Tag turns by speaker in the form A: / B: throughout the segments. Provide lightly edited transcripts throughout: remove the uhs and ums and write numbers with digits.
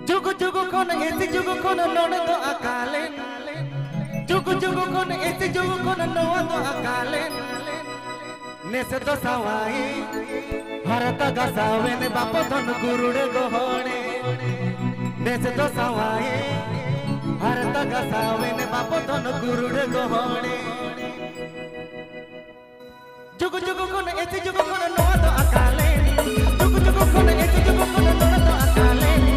A: जुग जुग कोन ऐसे जुग कोन नोन तो अकालेन जुग जुग कोन ऐसे जुग कोन नोन तो अकालेन नेसे तो सवाई हरत गसावे ने बापो धन गुरुड़े गोहणे नेसे तो सवाई हरत गसावे ने बापो धन गुरुड़े गोहणे जुग जुग कोन ऐसे जुग कोन नोन तो अकालेन जुग जुग कोन ऐसे जुग कोन नोन तो अकालेन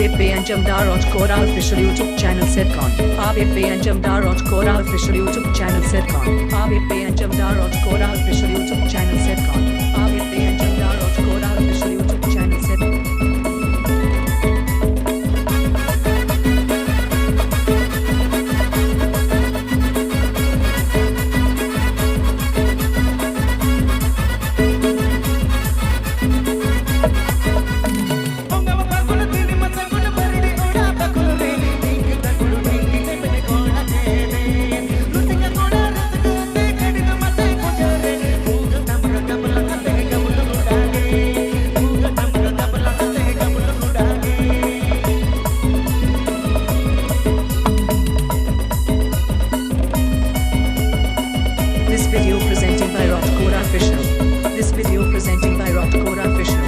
B: ABP and Jamdaraj Kora official YouTube channel Sitcom. ABP and Jamdaraj Kora official YouTube channel Sitcom. ABP and Jamdaraj Kora official YouTube channel Sitcom. ABP and Jamdaraj Kora official YouTube channel Sitcom. This video presenting by Rotkora Official. This video presenting by Rotkora Official.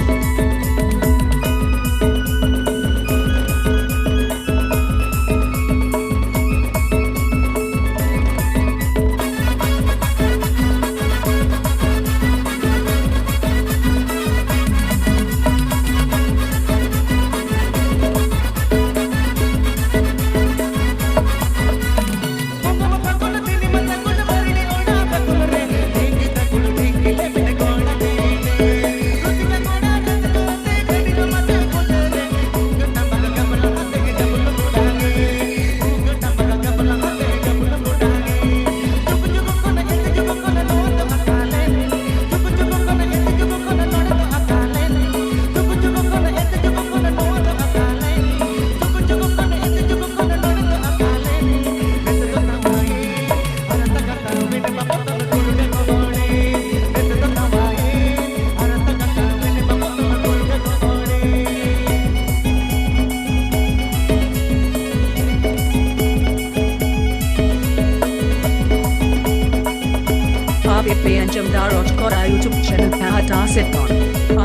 B: ABP and Jamdaraj Kora YouTube channel Pahata Sitcom.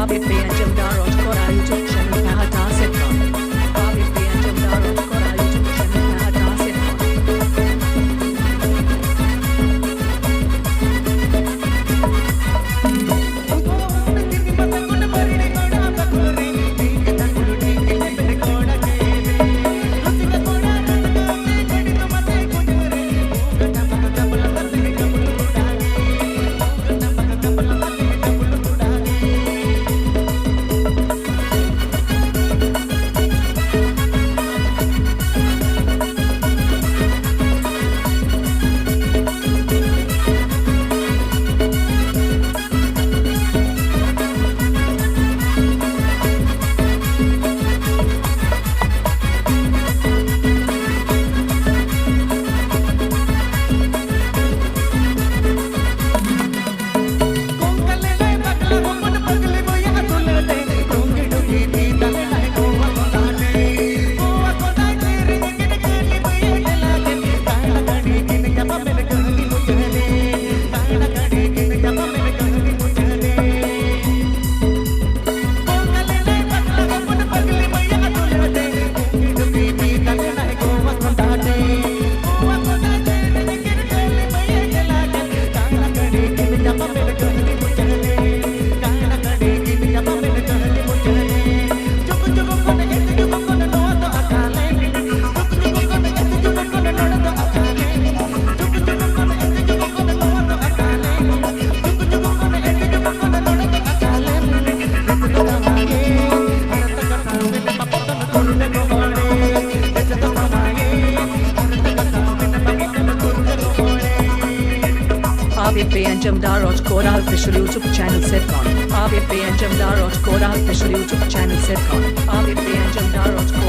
B: ABP and Jamdaraj Kora YouTube channel Pahata Sitcom. ABP and Jamdaraj Kora YouTube channel Pahata Sitcom. Jamdar Rajkora official YouTube channel Setcon. ABP and Jamdar Rajkora official YouTube channel Setcon. ABP and Jamdar Rajkora